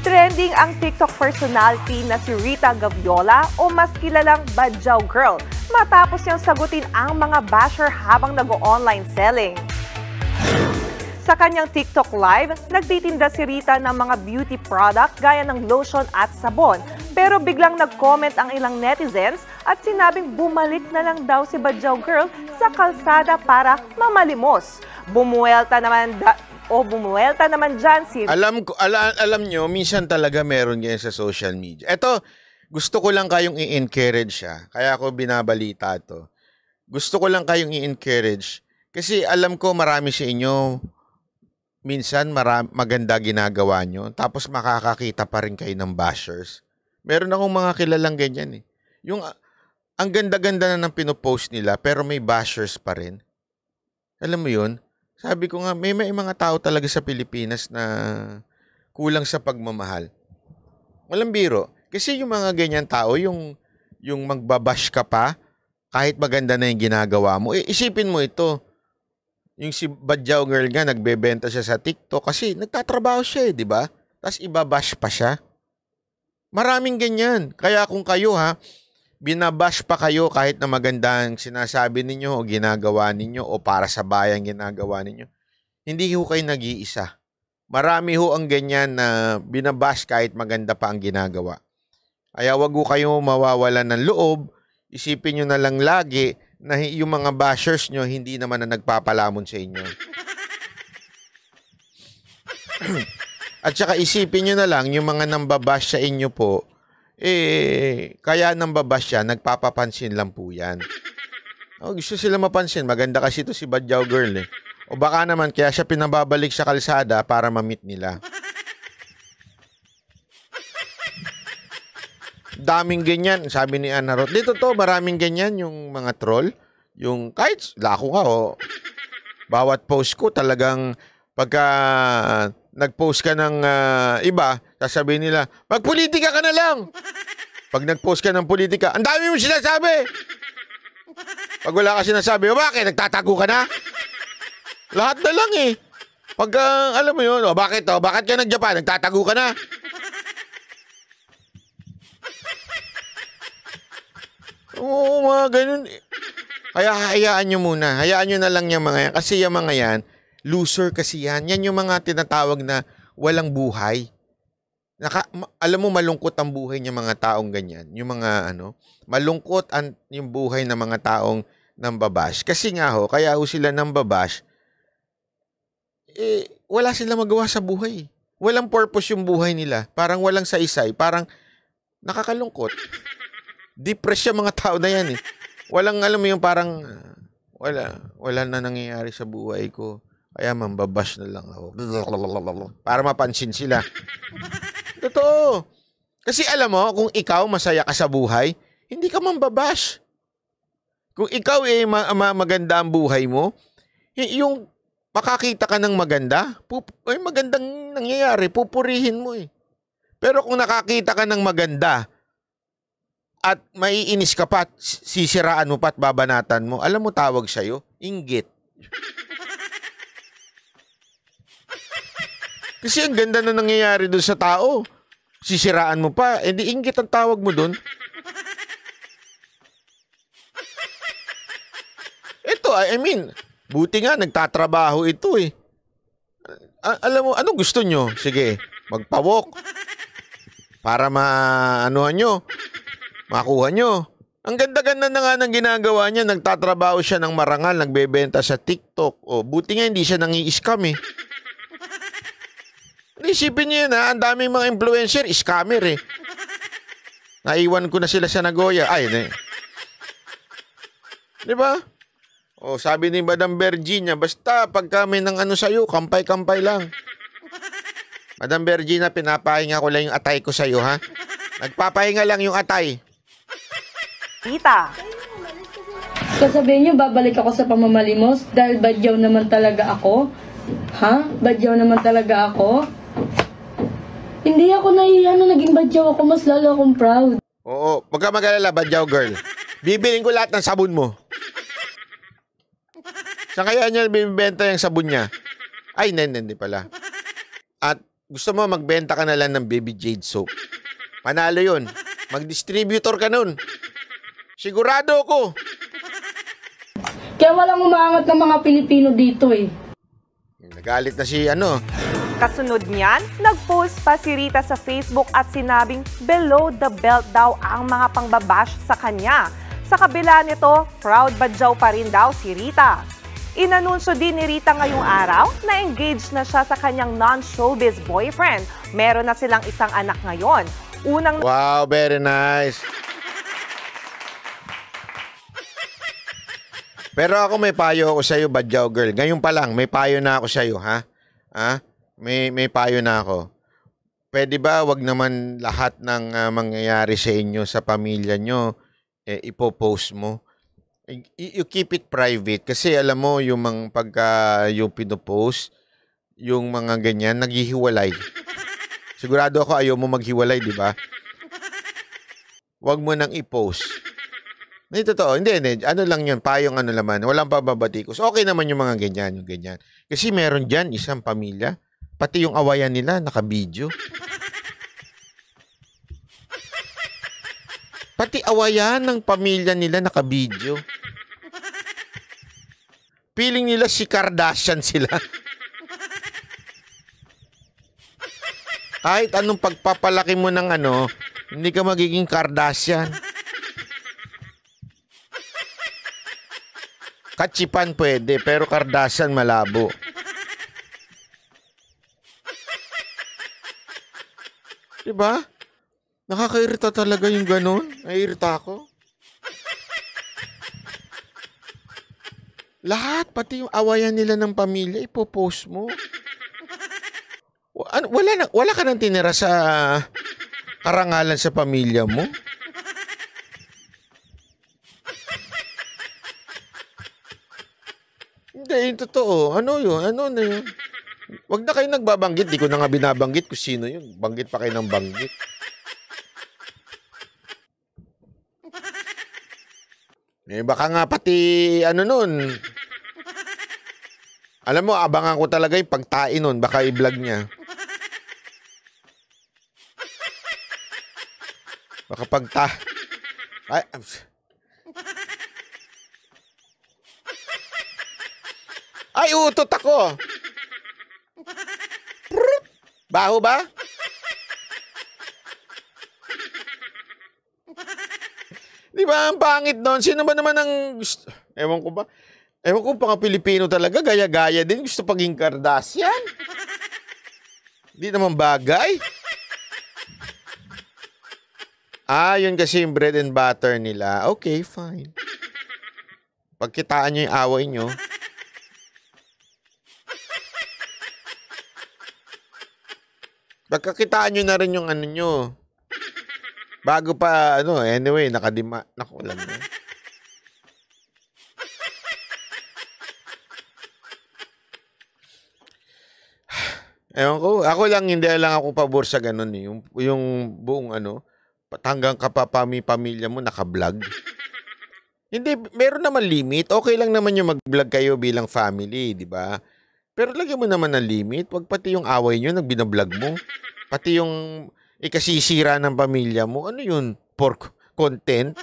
Trending ang TikTok personality na si Rita Gaviola o mas kilalang Badyaw Girl matapos niyang sagutin ang mga basher habang nag-online selling. Sa kanyang TikTok live, nagtitinda si Rita ng mga beauty product gaya ng lotion at sabon. Pero biglang nag-comment ang ilang netizens at sinabing bumalik na lang daw si Badyaw Girl sa kalsada para mamalimos. Bumuelta naman dyan si... Alam nyo, minsan talaga meron ganyan sa social media. Eto, gusto ko lang kayong i-encourage siya. Kaya ako binabalita to. Gusto ko lang kayong i-encourage. Kasi alam ko marami sa inyo, minsan maganda ginagawa nyo. Tapos makakakita pa rin kayo ng bashers. Meron akong mga kilalang ganyan eh. Yung, ang ganda-ganda na ng pinopost nila, pero may bashers pa rin. Alam mo yun? Sabi ko nga, may mga tao talaga sa Pilipinas na kulang sa pagmamahal. Walang biro. Kasi yung mga ganyan tao, yung magbabash ka pa, kahit maganda na yung ginagawa mo, isipin mo ito. Yung si Badyaw Girl nga, nagbebenta siya sa TikTok kasi nagtatrabaho siya di ba? Tapos ibabash pa siya. Maraming ganyan. Kaya kung kayo binabash pa kayo kahit na maganda ang sinasabi ninyo o ginagawa ninyo o para sa bayan ginagawa ninyo, hindi ho kayo nag-iisa. Marami ho ang ganyan na binabash kahit maganda pa ang ginagawa. Kaya wag ho kayo mawawalan ng loob. Isipin nyo na lang lagi na yung mga bashers nyo hindi naman na nagpapalamon sa inyo. At saka isipin nyo na lang, yung mga nambabash sa inyo po, kaya nambabash siya, nagpapapansin lang po yan. Gusto sila mapansin, maganda kasi ito si Badyaw Girl eh. O baka naman, kaya siya pinababalik sa kalsada para ma-meet nila. Daming ganyan, sabi ni Ana Roth. Dito to, maraming ganyan yung mga troll. Yung kahit lako ka bawat post ko talagang pagka nag-post ka ng iba, sasabihin nila, magpolitika ka na lang. Pag nag-post ka ng politika, ang dami mo sinasabi. Pag wala ka sinasabi, bakit? Nagtatago ka na? Lahat na lang eh. Pag alam mo yun, bakit ka nag-Japan? Nagtatago ka na? Oo, mga ganun. Kaya hayaan nyo muna. Hayaan nyo na lang yung mga yan. Kasi yung mga yan, loser kasi yan. Yan yung mga tinatawag na walang buhay. Alam mo, malungkot ang buhay ng mga taong ganyan. Yung mga malungkot yung buhay ng mga taong nambabash. Kasi nga kaya sila nambabash, wala sila magawa sa buhay. Walang purpose yung buhay nila. Parang walang saysay. Parang nakakalungkot. Depressed yung mga tao na yan eh. Walang alam mo yung parang wala na nangyayari sa buhay ko. Kaya mambabash na lang ako. Para mapansin sila. Totoo. Kasi alam mo, kung ikaw masaya ka sa buhay, hindi ka mambabash. Kung ikaw maganda ang buhay mo, yung makakita ka ng maganda, magandang nangyayari, pupurihin mo eh. Pero kung nakakita ka ng maganda, at maiinis ka pa, sisiraan mo pa at babanatan mo, alam mo tawag sa'yo? Inggit. Kasi ang ganda na nangyayari doon sa tao. Sisiraan mo pa, di inggit ang tawag mo doon. Ito, buti nga, nagtatrabaho ito eh. Alam mo, anong gusto nyo? Sige, magpawok. Para nyo. Makuha nyo. Ang ganda-ganda na nga ng ginagawa niya. Nagtatrabaho siya ng marangal, nagbebenta sa TikTok. Buti nga hindi siya nangi-scam eh. Isipin niyo yun ang daming mga influencer, scammer eh. Naiwan ko na sila sa Nagoya. Diba? Sabi ni Madam Virginia, basta pagka may ng sa'yo, kampay-kampay lang. Madam Virginia, pinapahinga ko lang yung atay ko sa'yo, ha? Nagpapahinga lang yung atay. Rita. Sasabihin niyo, babalik ako sa pamamalimos dahil badyaw naman talaga ako? Ha? Badyaw naman talaga ako? Hindi ako nahiya na naging badyaw ako, mas lalo akong proud. Oo, wag ka mag-alala, Badyaw Girl. Bibiling ko lahat ng sabon mo. Saan kaya niya bibenta yung sabon niya? Ay, hindi pala. At gusto mo magbenta ka na lang ng Baby Jade soap. Panalo yun. Mag-distributor ka nun. Sigurado ako. Kaya walang umaangat ng mga Pilipino dito eh. Nagalit na si ano. Kasunod niyan, nag-post pa si Rita sa Facebook at sinabing below the belt daw ang mga pangbabash sa kanya. Sa kabila nito, proud badyaw pa rin daw si Rita. Inanunsyo din ni Rita ngayong araw na engaged na siya sa kanyang non-showbiz boyfriend. Meron na silang isang anak ngayon. Wow, very nice. Pero ako may payo ako sa'yo, badyaw girl. Ngayon pa lang, may payo na ako sa'yo, ha? Ha? May payo na ako. Pwede ba wag naman lahat ng mangyayari sa inyo, sa pamilya nyo, ipopost mo? You keep it private. Kasi alam mo, yung mga pagka yung pinopost, yung mga ganyan, naghihiwalay. Sigurado ako ayaw mo maghiwalay, di ba? Wag mo nang i-post. Hindi totoo. Hindi. Ano lang yun, payong ano naman. Walang pababatikos. Okay naman yung mga ganyan, yung ganyan. Kasi meron dyan isang pamilya, pati yung awayan nila, naka-video. Pati awayan ng pamilya nila, naka-video. Feeling nila si Kardashian sila. Kahit anong pagpapalaki mo ng ano, hindi ka magiging Kardashian. Katsipan pwede, pero Kardashian malabo. Diba? Nakakairita talaga yung ganun. Naiirita ako. Lahat, pati yung awayan nila ng pamilya, ipopost mo. Wala ka nang tinira sa karangalan sa pamilya mo. Hindi, yung totoo. Ano yun? Ano na yun? Wag na kayo nagbabanggit. Di ko na nga binabanggit kung sino yun. Banggit pa kayo ng banggit. Baka nga pati, ano nun. Alam mo, abangan ko talaga yung pagtain nun. Baka i-vlog niya. Baka Ay, utot ako. Baho ba? Di ba, ang pangit nun? Sino ba naman ang gusto? Ewan ko ba? Ewan ko, pang Pilipino talaga, gaya-gaya din. Gusto paging Kardashian? Di naman bagay. Yun kasi yung bread and butter nila. Okay, fine. Pagkitaan nyo yung away nyo. Pagkakitaan nyo na rin yung ano nyo. Bago pa, anyway, nakadima. Naku, alam mo. Ewan ko, ako lang, hindi lang ako pabor sa ganun eh. Yung buong hanggang pamilya mo naka-vlog. Hindi, meron naman limit. Okay lang naman yung mag-vlog kayo bilang family, di ba? Pero lagyan mo naman ng limit. Wag pati yung away nyo, nagbinablog mo. Pati yung ikasisira ng pamilya mo. Ano yun? For content?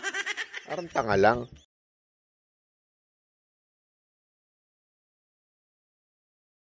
Parang tanga lang.